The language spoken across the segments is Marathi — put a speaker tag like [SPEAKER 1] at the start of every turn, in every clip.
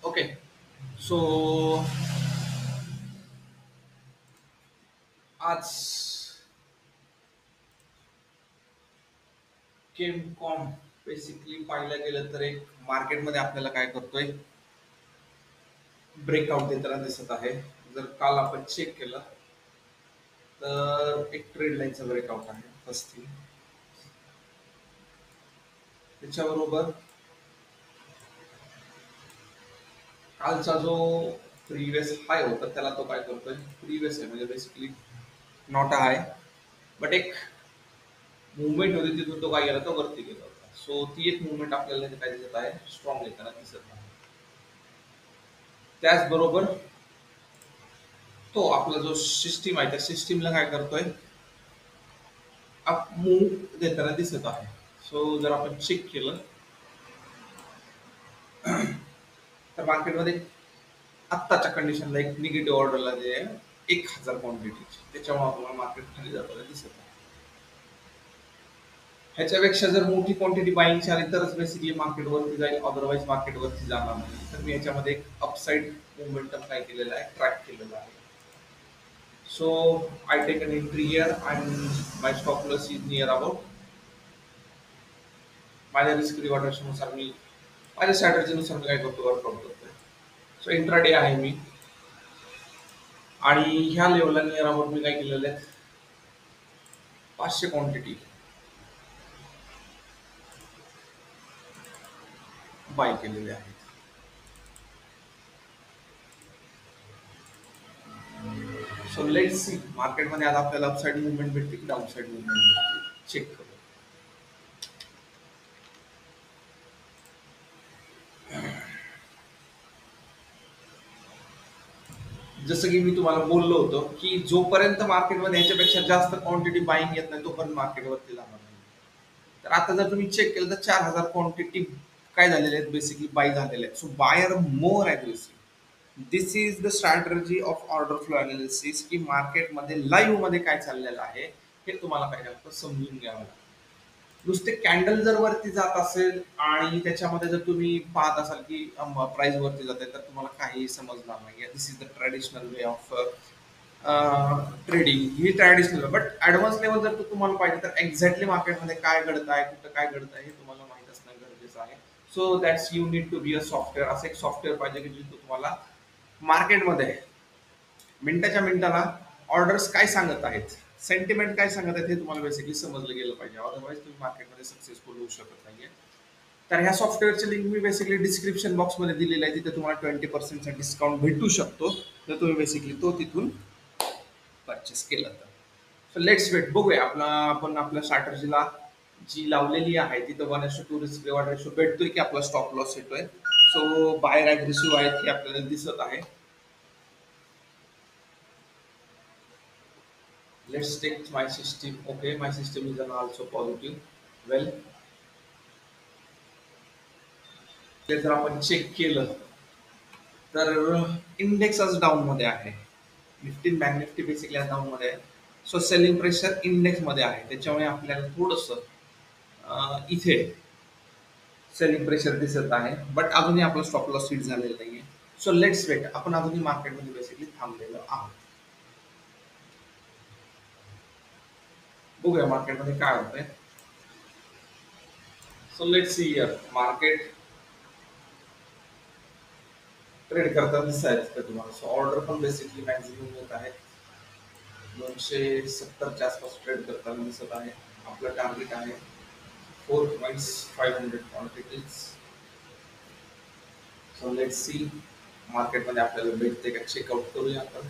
[SPEAKER 1] Okay, so आज केमकॉम बेसिकली पाहिलं गेलं तर एक मार्केटमध्ये आपल्याला काय करतोय ब्रेकआउट देताना दिसत आहे. जर काल आपण चेक केलं तर एक ट्रेड लाईनचा ब्रेकआउट आहे फर्स्ट थिंग. त्याच्याबरोबर कालचा जो प्रिव्हियस हाय होता त्याला तो काय करतोय प्रिव्हियस आहे म्हणजे basically not a high but एक मुवमेंट होती तिथून तो काय गेला तो वरती गेला होता. सो ती एक मुवमेंट आपल्याला इथे काय दिसत आहे स्ट्रॉंग येताना दिसत आहे. त्याचबरोबर तो आपला जो सिस्टीम आहे त्या सिस्टीमला काय करतोय अप मूव देताना दिसत आहे. सो जर आपण चेक केलं तर मार्केटमध्ये आत्ताच्या कंडिशनला एक निगेटिव्ह ऑर्डरला जे आहे 1,000 क्वांटिटीची त्याच्यामुळे आपल्याला मार्केट खाली जाताना दिसत आहे. ह्याच्यापेक्षा जर मोठी क्वांटिटी बाईंगची आली तरच बेसिकली मार्केट वरती जाईल, अदरवाईज मार्केट वरती जाणार नाही. तर मी याच्यामध्ये एक अपसाइड मोमेंटम काय केलेला आहे ट्रॅक केलेला आहे. So I take an entry here and my stop loss is near about माझ्या रिस्क रिवॉर्डनुसार मी माझ्या स्ट्रॅटर्जीनुसार मी काय करतो वर्कआउट करतोय. सो इंट्राडे आहे मी आणि ह्या लेवलला नियर अबाउट मी काय केलेलं आहे 500 क्वांटिटी बाय केलेले आहेत. सो लेट सी मार्केटमध्ये आज आपल्याला अपसाइड मुवमेंट भेटते की डाऊनसाइड मुवमेंट भेटते चेक करू. जसं की मी तुम्हाला बोललो होतो की जोपर्यंत मार्केटमध्ये ह्याच्यापेक्षा जास्त क्वांटिटी बाईंग येत नाही तोपर्यंत मार्केटवरती जाणार नाही. तर आता जर तुम्ही चेक केलं तर 4,000 क्वांटिटी काय झालेले आहेत बेसिकली बाय झालेले आहेत. So buyer more aggressive. This is the strategy of order flow analysis की मार्केटमध्ये लाईव्ह मध्ये काय चाललेलं आहे हे तुम्हाला काय करावं समजून घ्यावं लागतं. नुसते कॅन्डल जर वरती जात असेल आणि त्याच्यामध्ये जर तुम्ही पाहत असाल की प्राइस वरती जाते तर तुम्हाला काही समजणार नाही. This is the traditional way of trading. ही ट्रॅडिशनल बट ऍडव्हान्स लेवल जर तुम्हाला पाहिजे तर एक्झॅक्टली मार्केटमध्ये काय घडत आहे कुठं काय घडत आहे हे तुम्हाला माहित असणं गरजेचं आहे. So that's you need to be a software. असं एक सॉफ्टवेअर पाहिजे की जे तुम्हाला मार्केटमध्ये मिनिटाच्या मिनिटाला ऑर्डर्स काय सांगत आहेत सेंटिमेंट काय सांगत आहेत हे तुम्हाला बेसिकली समजलं गेलं पाहिजे. अदरवाईज तुम्ही मार्केटमध्ये सक्सेसफुल होऊ शकत नाहीये. तर ह्या सॉफ्टवेअरची लिंक मी बेसिकली डिस्क्रिप्शन बॉक्समध्ये दिलेली आहे. तिथे तुम्हाला 20% डिस्काउंट भेटू शकतो तर तुम्ही बेसिकली तो तिथून परचेस केला तर. सो लेट्स वेट बघूया आपण आपल्या स्ट्रॅटर्जीला जी लावलेली आहे तिथं 1:2 रिस्क रिवॉर्ड रेशो भेटतोय की आपला स्टॉप लॉस येतोय. सो बायर अग्रेसिव्ह आहेत हे आपल्याला दिसत आहे. Let's take my system. Okay, my system is also positive. Well, जर आपण चेक केलं तर इंडेक्स आज डाऊन मध्ये आहे. निफ्टी बँक निफ्टी बेसिकली आज डाऊन मध्ये आहे. सो सेलिंग प्रेशर इंडेक्स मध्ये आहे त्याच्यामुळे आपल्याला थोडस इथे सेलिंग प्रेशर दिसत आहे बट अजूनही आपला स्टॉप लॉस हिट झालेला नाहीये. सो लेट्स वेट आपण अजूनही मार्केटमध्ये बेसिकली थांबलेलो आहोत. बघूया मार्केटमध्ये काय होतंय. So let's see here market trade करताना दिसायचं का तुम्हाला. सो ऑर्डर पण बेसिकली मॅक्झिमम येत आहे 270च्या आसपास ट्रेड करताना दिसत आहे. आपलं टार्गेट आहे 4,500 क्वांटिटीज. सो लेट सी मार्केटमध्ये आपल्याला भेटते का चेकआउट करूया आपण.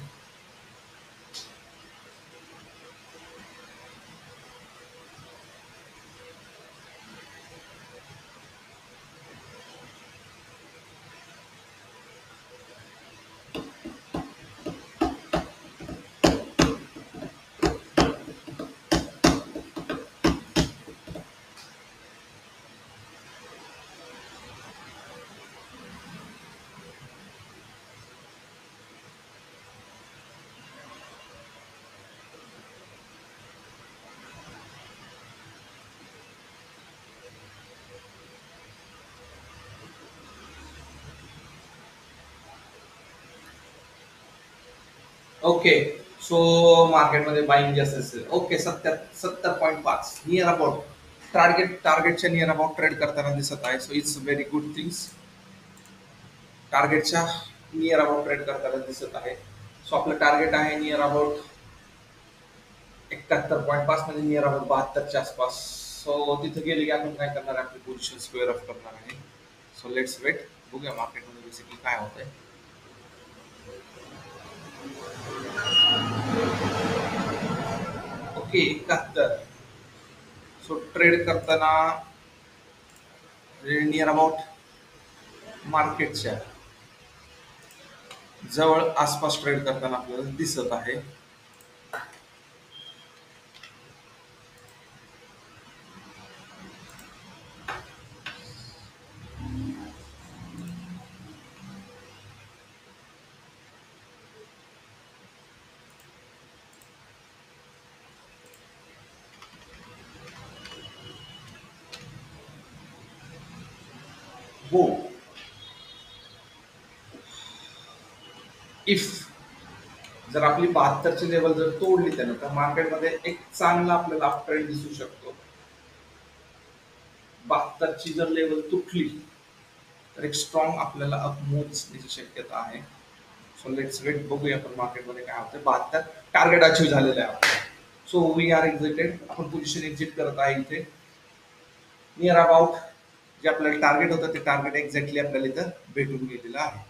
[SPEAKER 1] ओके. सो मार्केटमध्ये बाईंग जास्त असेल. ओके, 70.5 नियर अबाउट टार्गेटच्या नियर अबाउट ट्रेड करताना दिसत आहे. So it's very good things. टार्गेटच्या नियर अबाउट ट्रेड करताना दिसत आहे. सो आपलं टार्गेट आहे नियर अबाउट 71.5 म्हणजे नियर अबाउट 72च्या आसपास. सो तिथे गेले की आपण काय करणार आहे, आपली पोझिशन स्क्वेअर ऑफ करणार आहे. सो लेट्स वेट, बघूया मार्केटमध्ये बेसिकली काय होतंय. ओके, 71. सो ट्रेड करताना नियर अबाउट मार्केटच्या जवळ आसपास ट्रेड करताना आपल्याला दिसत आहे. हो, इफ जर आपली 72ची लेवल जर तोडली त्यानं, तर मार्केटमध्ये एक चांगला आपल्याला अप ट्रेंड दिसू शकतो. 72ची जर लेवल तुटली तर एक स्ट्रॉंग आपल्याला अप मूव्ह दिसण्याची शक्यता आहे. सो लेट्स वेट, बघूया आपण मार्केटमध्ये काय होतं. 72 टार्गेट अचीव्ह झालेलं आहे आपलं. So we are exited. आपण पोझिशन एक्झिट करत आहे इथे. नियर अबाउट जे आपल्याला टार्गेट होतं ते टार्गेट एक्झॅक्टली आपल्याला इथं भेटून गेलेलं आहे.